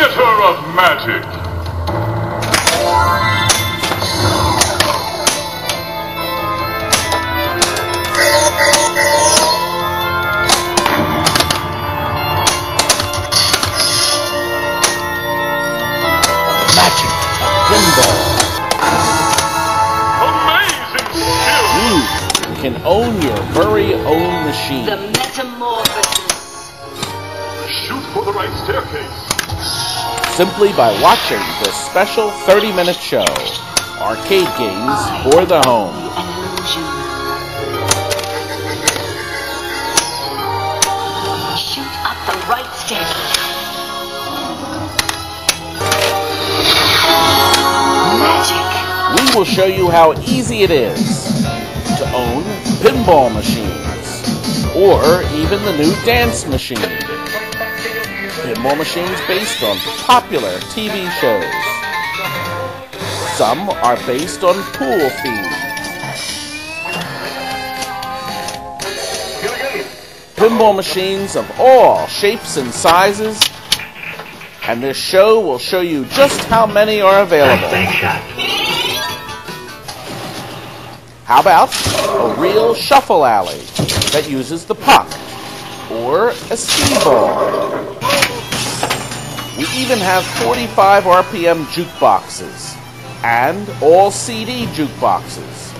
theater of magic. Magic pinball. Amazing skill. You can own your very own machine. The metamorphosis. Shoot for the right staircase. Simply by watching this special 30-minute show, Arcade Games for the Home. An illusion. Shoot up the right staircase. Magic. We will show you how easy it is to own pinball machines, or even the new dance machine. Pinball machines based on popular TV shows. Some are based on pool themes. Pinball machines of all shapes and sizes, and this show will show you just how many are available. How about a real shuffle alley that uses the puck, or a skee-ball? We even have 45 RPM jukeboxes and all CD jukeboxes,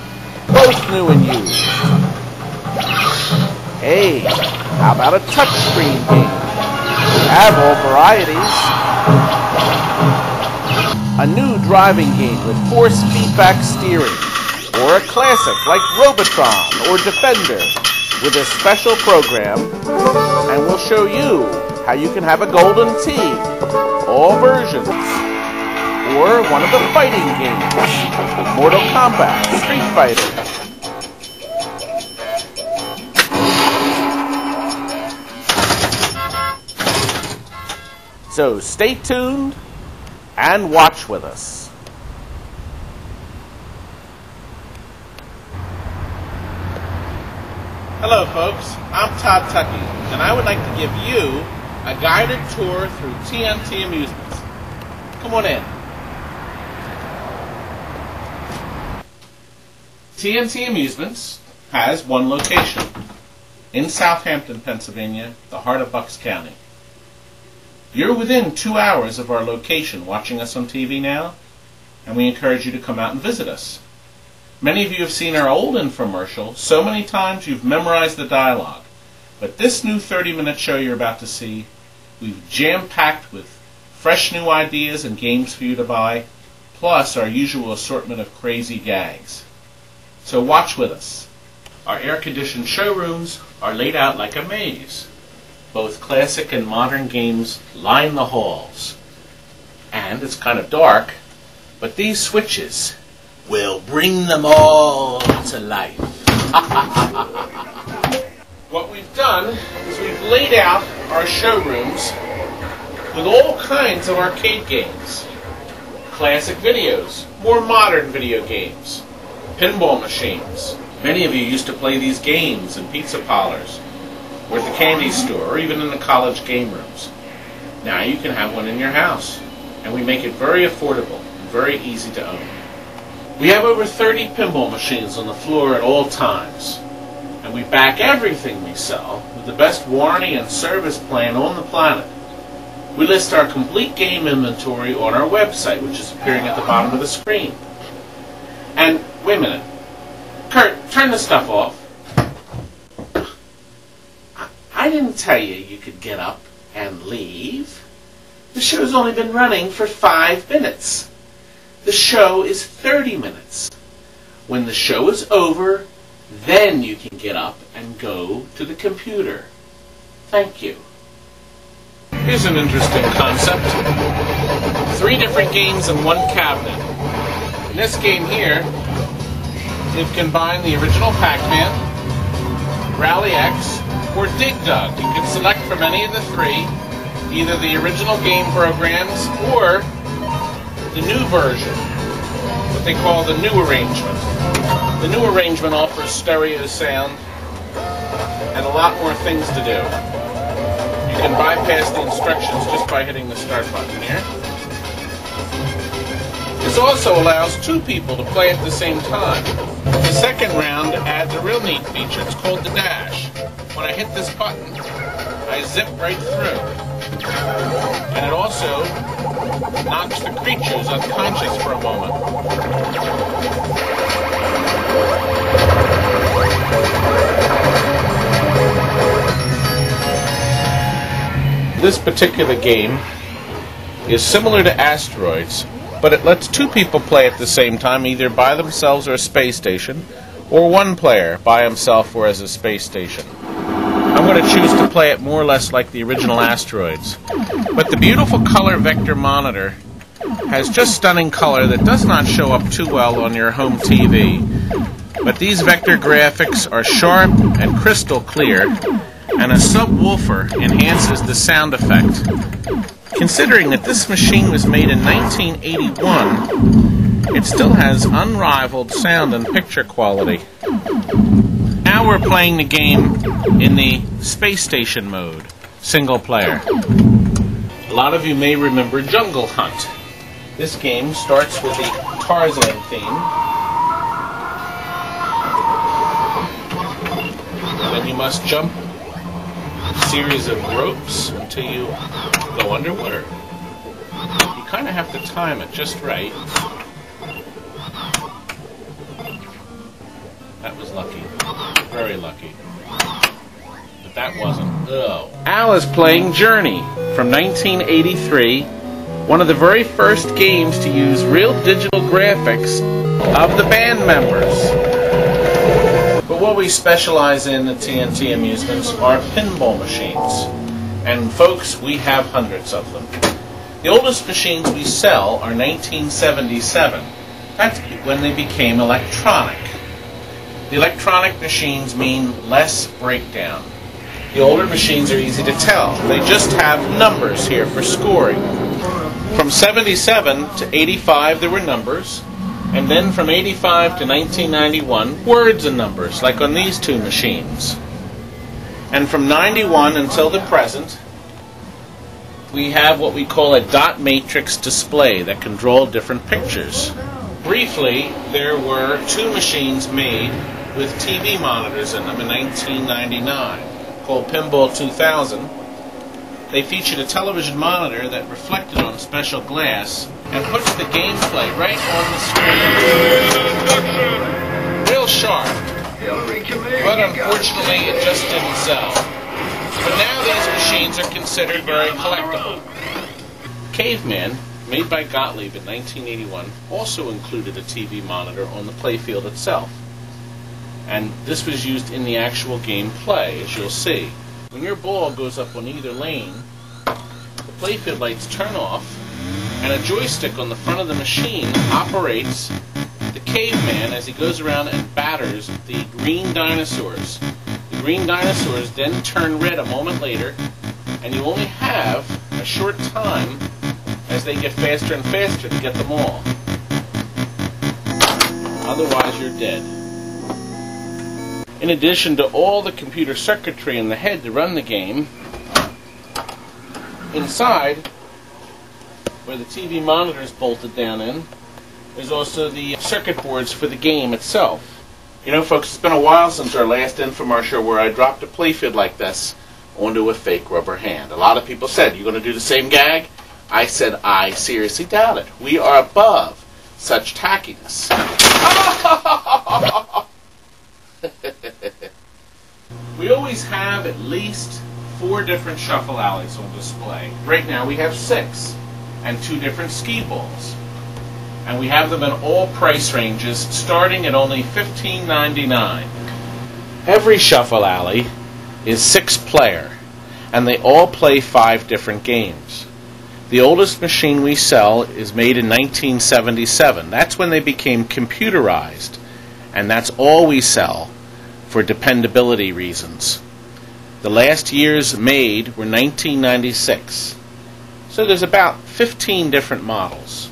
both new and used. Hey, how about a touchscreen game? We have all varieties. A new driving game with force feedback steering, or a classic like Robotron or Defender with a special program, and we'll show you how you can have a golden tee, all versions, or one of the fighting games, Mortal Kombat, Street Fighter. So stay tuned and watch with us. Hello folks, I'm Todd Tuckey, and I would like to give you a guided tour through TNT Amusements. Come on in. TNT Amusements has one location in Southampton, Pennsylvania, the heart of Bucks County. You're within 2 hours of our location watching us on TV now, and we encourage you to come out and visit us. Many of you have seen our old infomercial so many times you've memorized the dialogue. But this new 30-minute show you're about to see, we've jam-packed with fresh new ideas and games for you to buy, plus our usual assortment of crazy gags. So watch with us. Our air-conditioned showrooms are laid out like a maze. Both classic and modern games line the halls. And it's kind of dark, but these switches will bring them all to life. What we've done is we've laid out our showrooms with all kinds of arcade games. Classic videos, more modern video games, pinball machines. Many of you used to play these games in pizza parlors, or at the candy store, or even in the college game rooms. Now you can have one in your house, and we make it very affordable and very easy to own. We have over 30 pinball machines on the floor at all times, and we back everything we sell with the best warranty and service plan on the planet. We list our complete game inventory on our website, which is appearing at the bottom of the screen. And, wait a minute. Kurt, turn this stuff off. I didn't tell you could get up and leave. The show's only been running for 5 minutes. The show is 30 minutes. When the show is over, then you can get up and go to the computer. Thank you. Here's an interesting concept. 3 different games in one cabinet. In this game here, you've combined the original Pac-Man, Rally X, or Dig Dug. You can select from any of the 3, either the original game programs or the new version, what they call the new arrangement. The new arrangement offers stereo sound and a lot more things to do. You You can bypass the instructions just by hitting the start button here. This also allows two people to play at the same time. The second round adds a real neat feature. It's called the dash. When I hit this button, I zip right through. And it also knocks the creatures unconscious for a moment. This particular game is similar to Asteroids, but it lets two people play at the same time, either by themselves or a space station, or one player by himself or as a space station. I'm going to choose to play it more or less like the original Asteroids. But the beautiful color vector monitor has just stunning color that does not show up too well on your home TV. But these vector graphics are sharp and crystal clear, and a subwoofer enhances the sound effect. Considering that this machine was made in 1981, it still has unrivaled sound and picture quality. Now we're playing the game in the space station mode, single player. A lot of you may remember Jungle Hunt. This game starts with the Tarzan theme. Then you must jump a series of ropes until you go underwater. You kind of have to time it just right. That was lucky. Very lucky. But that wasn't. Oh. Al is playing Journey from 1983, one of the very first games to use real digital graphics of the band members. But what we specialize in at TNT Amusements are pinball machines. And folks, we have hundreds of them. The oldest machines we sell are 1977. That's when they became electronic. The electronic machines mean less breakdown. The older machines are easy to tell. They just have numbers here for scoring. From 77 to 85 there were numbers, and then from 85 to 1991 words and numbers, like on these two machines. And from 91 until the present, we have what we call a dot matrix display that can draw different pictures. Briefly, there were two machines made with TV monitors in them in 1999, called Pinball 2000. They featured a television monitor that reflected on special glass and puts the gameplay right on the screen. Real sharp, but unfortunately it just didn't sell. But now these machines are considered very collectible. Caveman, made by Gottlieb in 1981, also included a TV monitor on the playfield itself. And this was used in the actual game play, as you'll see. When your ball goes up on either lane, the playfield lights turn off, and a joystick on the front of the machine operates the caveman as he goes around and batters the green dinosaurs. The green dinosaurs then turn red a moment later, and you only have a short time as they get faster and faster to get them all. Otherwise, you're dead. In addition to all the computer circuitry in the head to run the game, inside, where the TV monitor is bolted down in, there's also the circuit boards for the game itself. You know, folks, it's been a while since our last infomercial where I dropped a playfield like this onto a fake rubber hand. A lot of people said, "You going to do the same gag?" I said, I seriously doubt it. We are above such tackiness. We always have at least 4 different shuffle alleys on display. Right now we have 6 and 2 different skee balls. And we have them in all price ranges, starting at only $15.99. Every shuffle alley is 6-player, and they all play 5 different games. The oldest machine we sell is made in 1977. That's when they became computerized, and that's all we sell for dependability reasons. The last years made were 1996. So there's about 15 different models.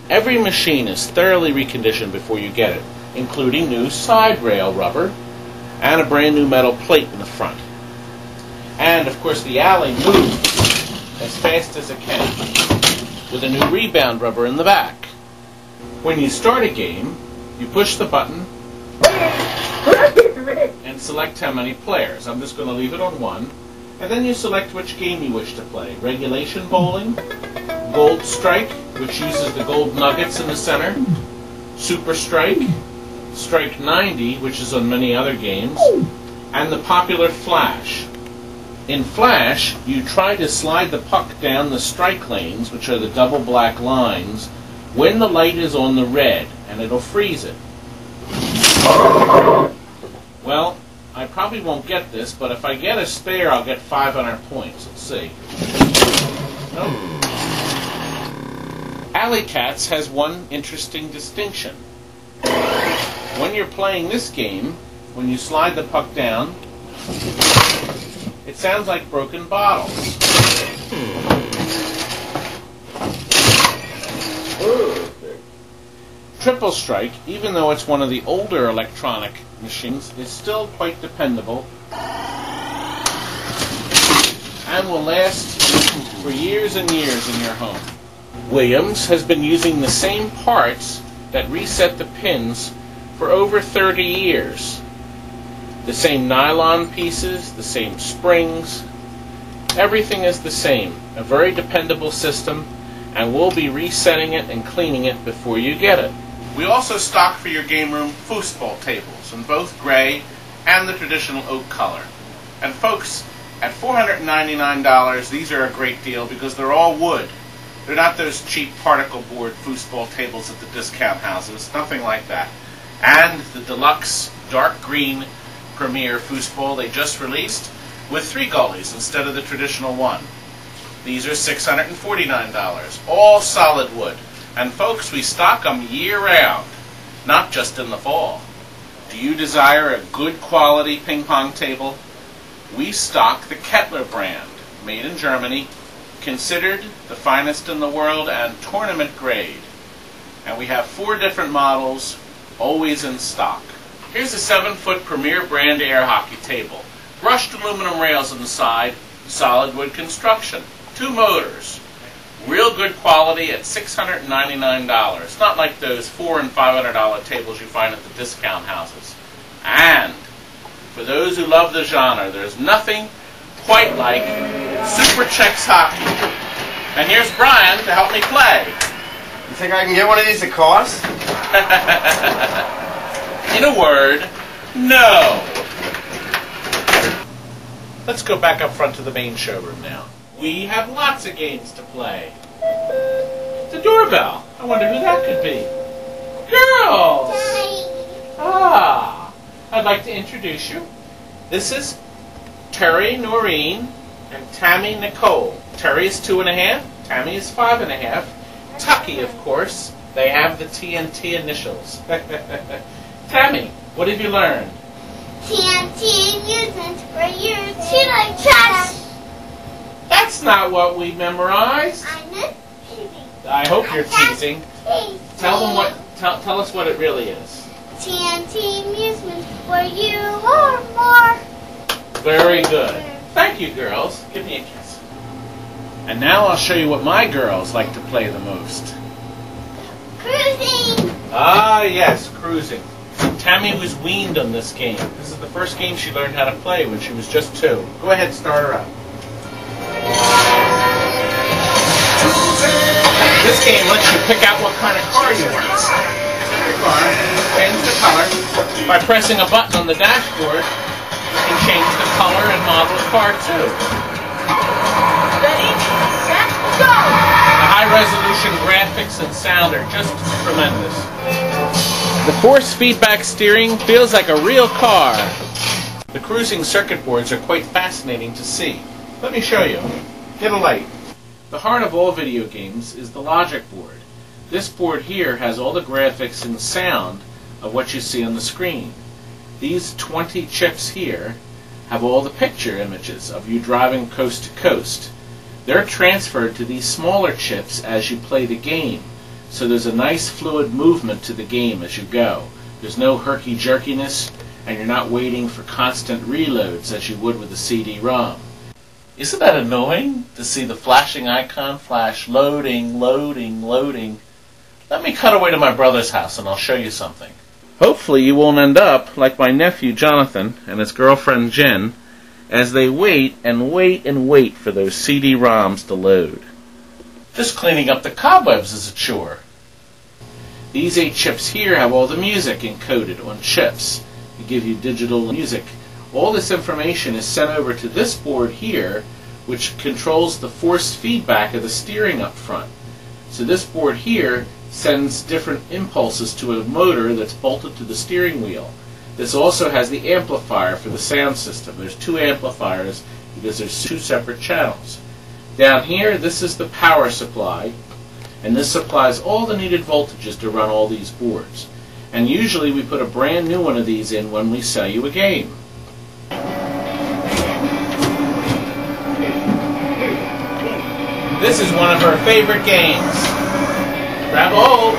Every machine is thoroughly reconditioned before you get it, including new side rail rubber and a brand new metal plate in the front. And, of course, the alley moves as fast as it can, with a new rebound rubber in the back. When you start a game, you push the button and select how many players. I'm just going to leave it on 1. And then you select which game you wish to play. Regulation bowling, Gold Strike, which uses the gold nuggets in the center, Super Strike, Strike 90, which is on many other games, and the popular Flash. In Flash, you try to slide the puck down the strike lanes, which are the double black lines, when the light is on the red, and it'll freeze it. Well, I probably won't get this, but if I get a spare, I'll get 500 points. Let's see. Nope. Alley Cats has one interesting distinction. When you're playing this game, when you slide the puck down, it sounds like broken bottles. Triple Strike, even though it's one of the older electronic machines, is still quite dependable and will last for years and years in your home. Williams has been using the same parts that reset the pins for over 30 years. The same nylon pieces, the same springs, everything is the same. A very dependable system, and we'll be resetting it and cleaning it before you get it. We also stock for your game room foosball tables in both gray and the traditional oak color. And folks, at $499, these are a great deal because they're all wood. They're not those cheap particle board foosball tables at the discount houses, nothing like that. And the deluxe dark green Premier foosball they just released with 3 gullies instead of the traditional 1. These are $649, all solid wood. And folks, we stock them year-round, not just in the fall. Do you desire a good quality ping pong table? We stock the Kettler brand, made in Germany, considered the finest in the world and tournament grade. And we have 4 different models, always in stock. Here's a 7-foot Premier brand air hockey table. Brushed aluminum rails on the side, solid wood construction, 2 motors. Real good quality at $699. Not like those $400 and $500 tables you find at the discount houses. And for those who love the genre, there's nothing quite like Super Chex hockey. And here's Brian to help me play. You think I can get one of these at cost? In a word, no. Let's go back up front to the main showroom now. We have lots of games to play. The doorbell. I wonder who that could be. Girls! Ah, I'd like to introduce you. This is Terry Noreen and Tammy Nicole. Terry is 2.5. Tammy is 5.5. Tuckey, of course. They have the TNT initials. Tammy, what have you learned? TNT Amusements for you too like trash. That's not what we memorized. I'm not teasing. I hope you're teasing. Tell them what. Tell us what it really is. TNT Amusements for you or more. Very good. Thank you, girls. Give me a kiss. And now I'll show you what my girls like to play the most. Cruising. Ah, yes, cruising. Tammy was weaned on this game. This is the first game she learned how to play when she was just 2. Go ahead, start her up. This game lets you pick out what kind of car you want. Change the color. By pressing a button on the dashboard, you can change the color and model of the car too. Ready, set, go. The high-resolution graphics and sound are just tremendous. The force feedback steering feels like a real car. The cruising circuit boards are quite fascinating to see. Let me show you. Get a light. The heart of all video games is the logic board. This board here has all the graphics and sound of what you see on the screen. These 20 chips here have all the picture images of you driving coast to coast. They're transferred to these smaller chips as you play the game, so there's a nice fluid movement to the game as you go. There's no herky-jerkiness, and you're not waiting for constant reloads as you would with a CD-ROM. Isn't that annoying to see the flashing icon flash, loading, loading, loading? Let me cut away to my brother's house and I'll show you something. Hopefully you won't end up like my nephew Jonathan and his girlfriend Jen as they wait and wait and wait for those CD-ROMs to load. Just cleaning up the cobwebs is a chore. These 8 chips here have all the music encoded on chips to give you digital music. All this information is sent over to this board here, which controls the force feedback of the steering up front. So this board here sends different impulses to a motor that's bolted to the steering wheel. This also has the amplifier for the sound system. There's 2 amplifiers because there's 2 separate channels. Down here, this is the power supply, and this supplies all the needed voltages to run all these boards. And usually we put a brand new one of these in when we sell you a game. This is one of her favorite games. Grab a hold.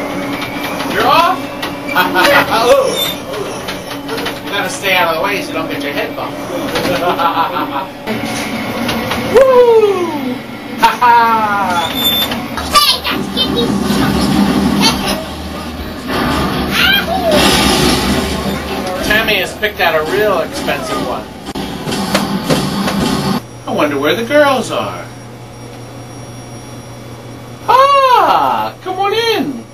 You're off. Oh. You gotta stay out of the way so you don't get your head bumped. Woo! Ha ha! Hey, that's getting Tammy has picked out a real expensive one. I wonder where the girls are. Ah, come on in.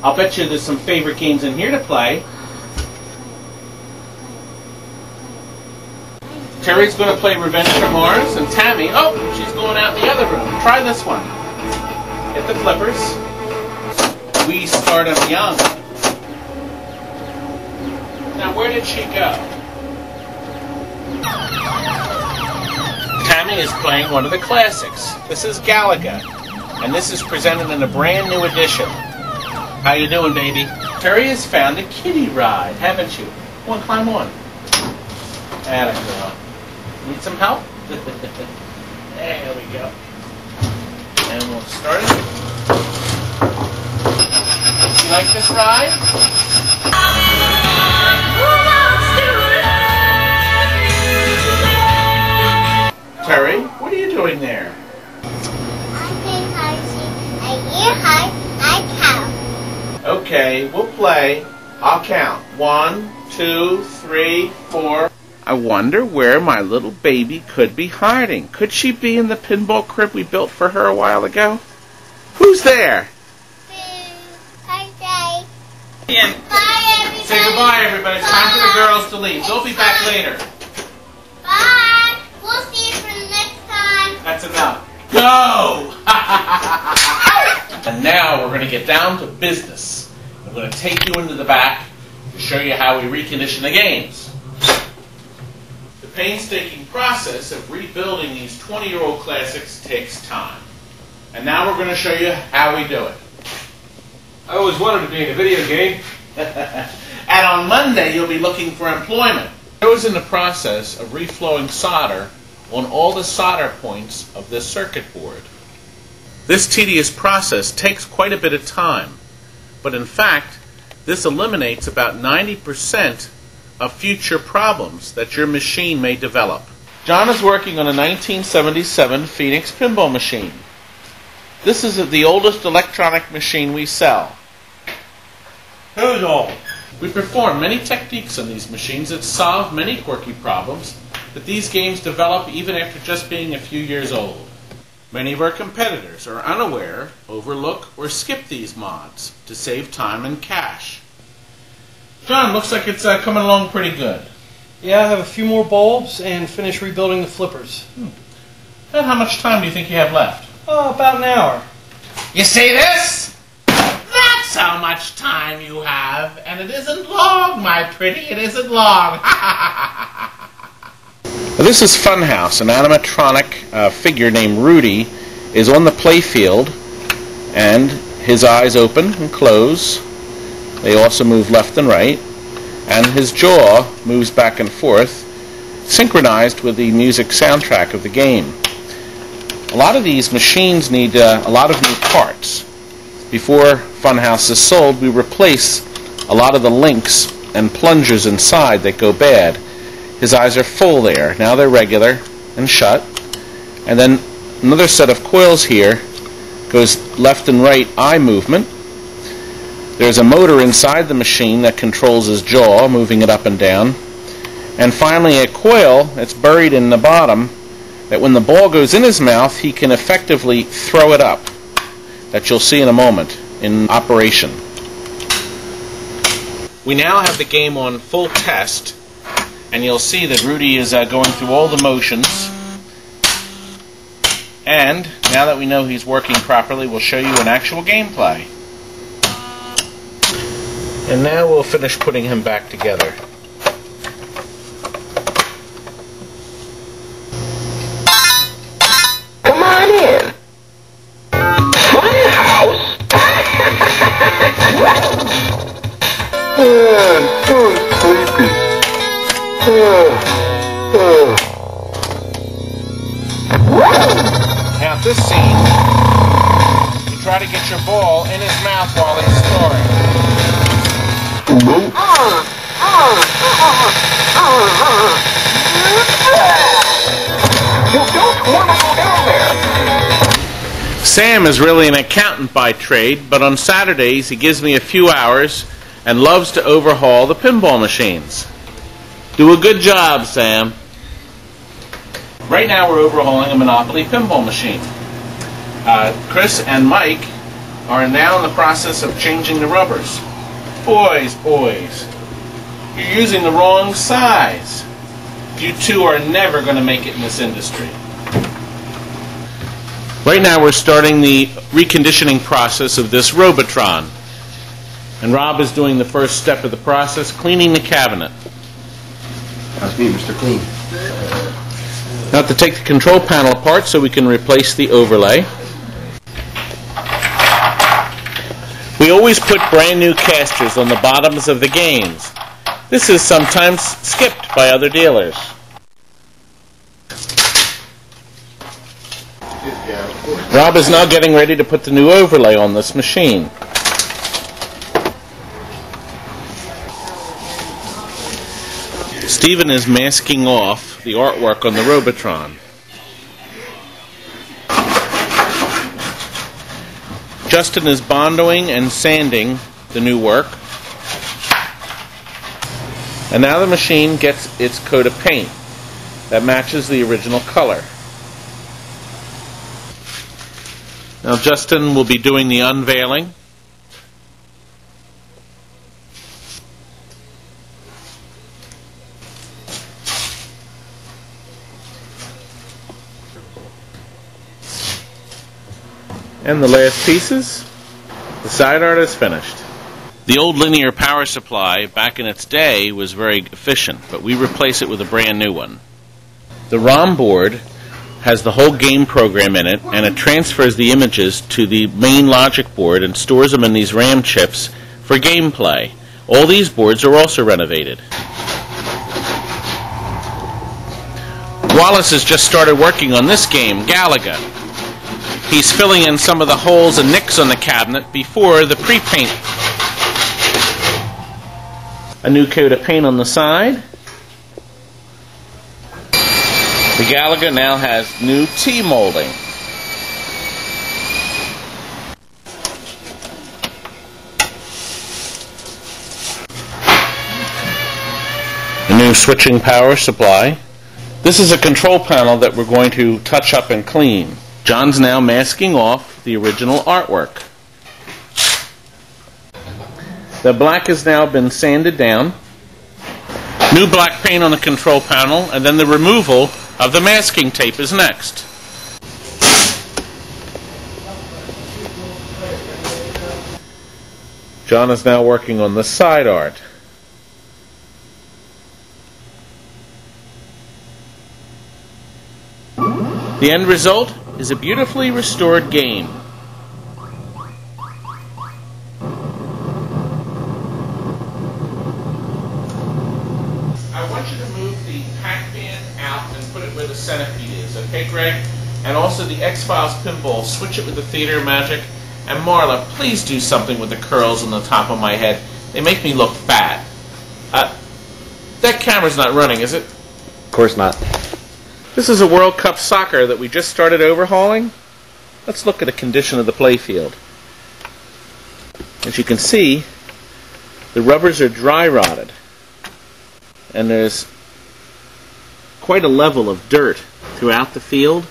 I'll bet you there's some favorite games in here to play. Terry's going to play Revenge from Mars, and Tammy, oh, she's going out in the other room. Try this one. Hit the flippers. We start them young. Now, where did she go? Tammy is playing one of the classics. This is Galaga, and this is presented in a brand new edition. How you doing, baby? Terry has found a kiddie ride, haven't you? Come on, climb on. Atta girl. Need some help? There we go. And we'll start it. You like this ride? Terry, what are you doing there? I'm playing hide and you hide, I count. Okay, we'll play. I'll count. 1, 2, 3, 4. I wonder where my little baby could be hiding. Could she be in the pinball crib we built for her a while ago? Who's there? Hi, Ian. bye, everybody. Say goodbye, everybody. It's time for the girls to leave. They'll be back later. Bye. We'll see you for the next time. That's enough. Go! And now we're going to get down to business. I'm going to take you into the back to show you how we recondition the games. The painstaking process of rebuilding these 20-year-old classics takes time. And now we're going to show you how we do it. I always wanted to be in a video game. And on Monday, you'll be looking for employment. I was in the process of reflowing solder on all the solder points of this circuit board. This tedious process takes quite a bit of time, but in fact, this eliminates about 90% of future problems that your machine may develop. John is working on a 1977 Phoenix pinball machine. This is the oldest electronic machine we sell. Who's old? We perform many techniques on these machines that solve many quirky problems that these games develop even after just being a few years old. Many of our competitors are unaware, overlook, or skip these mods to save time and cash. John, looks like it's coming along pretty good. Yeah, I have a few more bulbs and finish rebuilding the flippers. And how much time do you think you have left? Oh, about an hour. You see this? That's how much time you have, and it isn't long, my pretty, it isn't long. This is Funhouse, an animatronic figure named Rudy is on the playfield, and his eyes open and close. They also move left and right, and his jaw moves back and forth, synchronized with the music soundtrack of the game. A lot of these machines need a lot of new parts. Before Funhouse is sold, we replace a lot of the links and plungers inside that go bad. His eyes are full there. Now they're regular, and shut. And then another set of coils here goes left and right eye movement. There's a motor inside the machine that controls his jaw, moving it up and down. And finally a coil that's buried in the bottom that when the ball goes in his mouth, he can effectively throw it up, that you'll see in a moment in operation. We now have the game on full test, and you'll see that Rudy is going through all the motions. And now that we know he's working properly, we'll show you an actual gameplay. And now we'll finish putting him back together. Come on in. My house. So sleepy. Now at this scene, you try to get your ball in his mouth while he's snoring. You don't want to go down there. Sam is really an accountant by trade, but on Saturdays he gives me a few hours and loves to overhaul the pinball machines. Do a good job, Sam. Right now we're overhauling a Monopoly pinball machine. Chris and Mike are now in the process of changing the rubbers. Boys, you're using the wrong size. You two are never going to make it in this industry. Right now we're starting the reconditioning process of this Robotron. And Rob is doing the first step of the process, cleaning the cabinet. That's me, Mr. Clean. Now to take the control panel apart so we can replace the overlay. We always put brand new casters on the bottoms of the games. This is sometimes skipped by other dealers. Rob is now getting ready to put the new overlay on this machine. Stephen is masking off the artwork on the Robotron. Justin is bondoing and sanding the new work. And now the machine gets its coat of paint that matches the original color. Now Justin will be doing the unveiling. And the last pieces. The side art is finished. The old linear power supply back in its day was very efficient, but we replace it with a brand new one. The ROM board has the whole game program in it, and it transfers the images to the main logic board and stores them in these RAM chips for gameplay. All these boards are also renovated. Wallace has just started working on this game, Galaga. He's filling in some of the holes and nicks on the cabinet before the pre-paint. A new coat of paint on the side. The Galaga now has new T-molding. A new switching power supply. This is a control panel that we're going to touch up and clean. John's now masking off the original artwork. The black has now been sanded down. New black paint on the control panel, and then the removal of the masking tape is next. John is now working on the side art. The end result is a beautifully restored game. I want you to move the Pac-Man out and put it where the centipede is, okay, Greg? And also the X-Files pinball, switch it with the Theater Magic. And Marla, please do something with the curls on the top of my head. They make me look fat. That camera's not running, is it? Of course not. This is a World Cup soccer that we just started overhauling. Let's look at the condition of the playfield. As you can see, the rubbers are dry rotted, and there's quite a level of dirt throughout the field.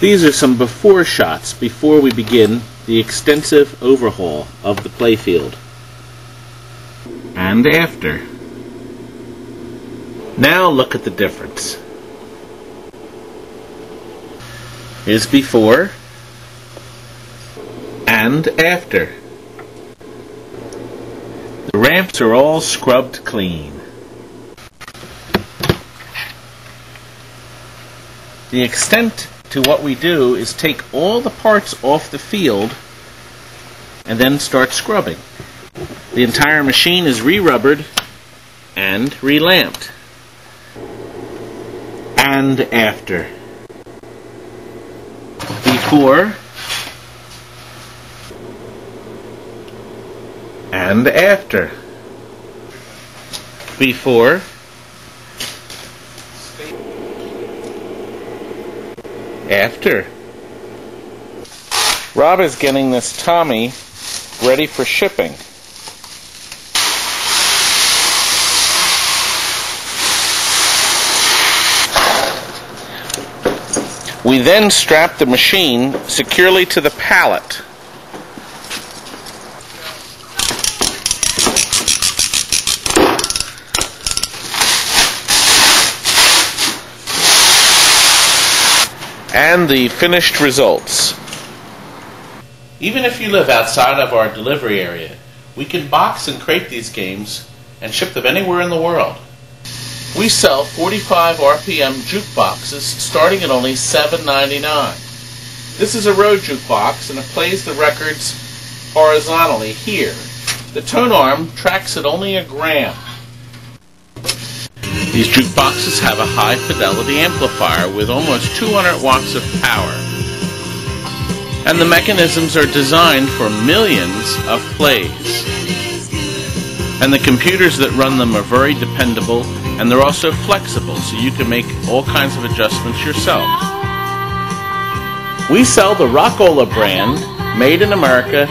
These are some before shots before we begin the extensive overhaul of the playfield. And after. Now look at the difference. Here's before and after. The ramps are all scrubbed clean. The extent to what we do is take all the parts off the field and then start scrubbing. The entire machine is re-rubbered and re-lamped. And after. Before and after. Before after. Rob is getting this Tommy ready for shipping. We then strap the machine securely to the pallet. And the finished results. Even if you live outside of our delivery area, we can box and crate these games and ship them anywhere in the world. We sell 45 RPM jukeboxes starting at only $7.99. This is a road jukebox and it plays the records horizontally here. The tone arm tracks at only a gram. These jukeboxes have a high fidelity amplifier with almost 200 watts of power. And the mechanisms are designed for millions of plays. And the computers that run them are very dependable, and they're also flexible, so you can make all kinds of adjustments yourself. We sell the Rockola brand, made in America,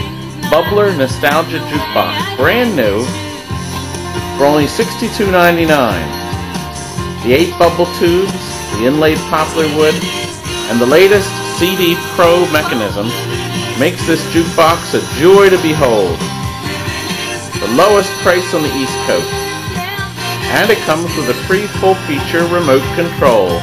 Bubbler Nostalgia Jukebox, brand new, for only $62.99. The 8 bubble tubes, the inlaid poplar wood, and the latest CD Pro mechanism makes this jukebox a joy to behold. The lowest price on the East Coast. And it comes with a free full-feature remote control.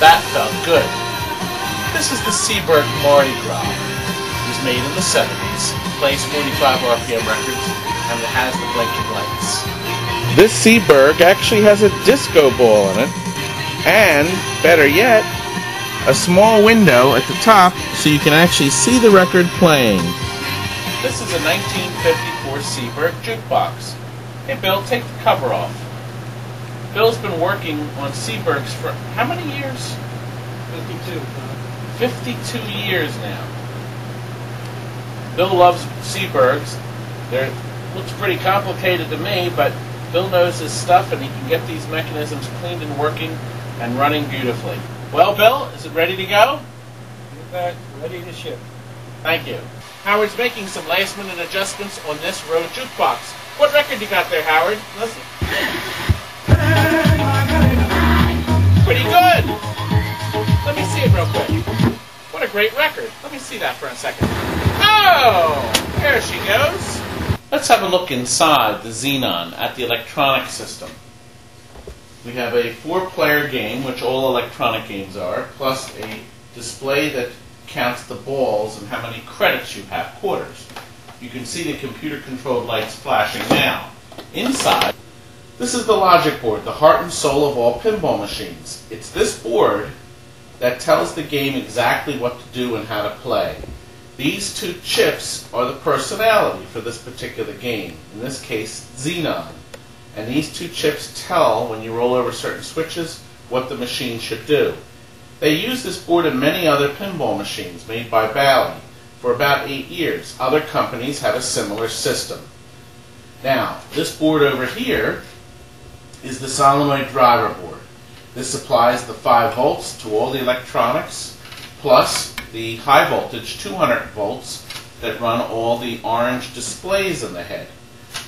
That felt good. This is the Seaberg Mardi Gras. It was made in the 70s, plays 45 RPM records, and it has the blinking lights. This Seaberg actually has a disco ball in it, and, better yet, a small window at the top so you can actually see the record playing. This is a 1954 Seaberg jukebox. Hey Bill, take the cover off. Bill's been working on Seabergs for how many years? 52. 52 years now. Bill loves Seabergs. They looks pretty complicated to me, but Bill knows his stuff and he can get these mechanisms cleaned and working and running beautifully. Well, Bill, is it ready to go? Get back, ready to ship. Thank you. Howard's making some last-minute adjustments on this road jukebox. What record you got there, Howard? Listen. Pretty good. Let me see it real quick. What a great record. Let me see that for a second. Oh, there she goes. Let's have a look inside the Xenon at the electronic system. We have a 4-player game, which all electronic games are, plus a display that counts the balls and how many credits you have, quarters. You can see the computer-controlled lights flashing now. Inside, this is the logic board, the heart and soul of all pinball machines. It's this board that tells the game exactly what to do and how to play. These two chips are the personality for this particular game, in this case, Xenon. And these two chips tell, when you roll over certain switches, what the machine should do. They use this board in many other pinball machines made by Bally for about 8 years. Other companies have a similar system. Now, this board over here is the solenoid driver board. This supplies the 5 volts to all the electronics, plus the high voltage 200 volts that run all the orange displays in the head.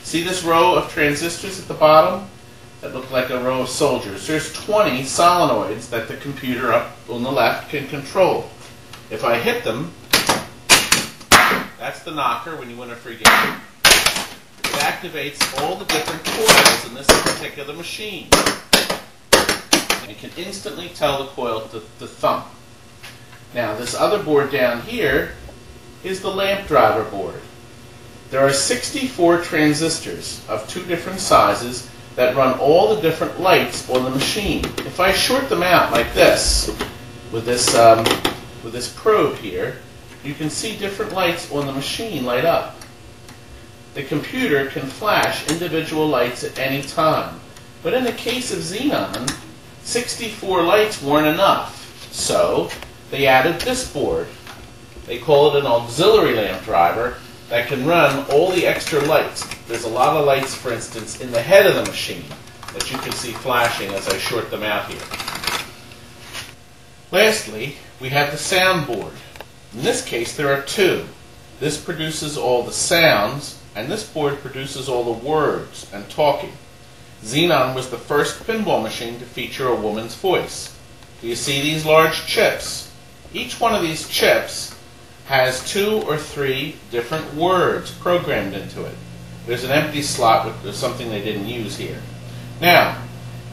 See this row of transistors at the bottom that look like a row of soldiers? There's 20 solenoids that the computer up on the left can control. If I hit them, that's the knocker when you win a free game. It activates all the different coils in this particular machine. And it can instantly tell the coil to thump. Now this other board down here is the lamp driver board. There are 64 transistors of 2 different sizes that run all the different lights on the machine. If I short them out like this, with this probe here, you can see different lights on the machine light up. The computer can flash individual lights at any time. But in the case of Xenon, 64 lights weren't enough. So they added this board. They call it an auxiliary lamp driver that can run all the extra lights. There's a lot of lights, for instance, in the head of the machine that you can see flashing as I short them out here. Lastly, we have the sound board. In this case, there are 2. This produces all the sounds, and this board produces all the words and talking. Xenon was the first pinball machine to feature a woman's voice. Do you see these large chips? Each one of these chips has 2 or 3 different words programmed into it. There's an empty slot with something they didn't use here. Now,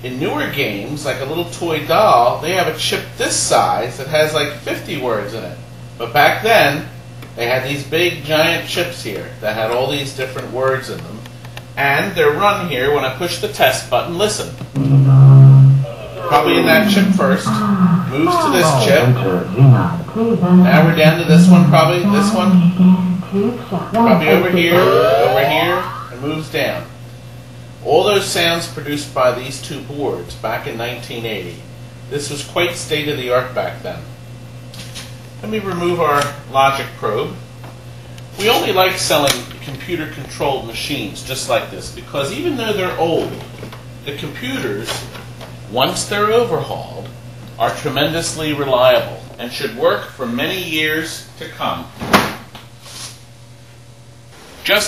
in newer games, like a little toy doll, they have a chip this size that has like 50 words in it. But back then, they had these big giant chips here that had all these different words in them. And they're run here when I push the test button. Listen. Probably in that chip first. Moves to this chip. Now we're down to this one probably. This one. Probably over here, and moves down. All those sounds produced by these 2 boards back in 1980. This was quite state-of-the-art back then. Let me remove our logic probe. We only like selling computer-controlled machines just like this because even though they're old, the computers, once they're overhauled, are tremendously reliable and should work for many years to come.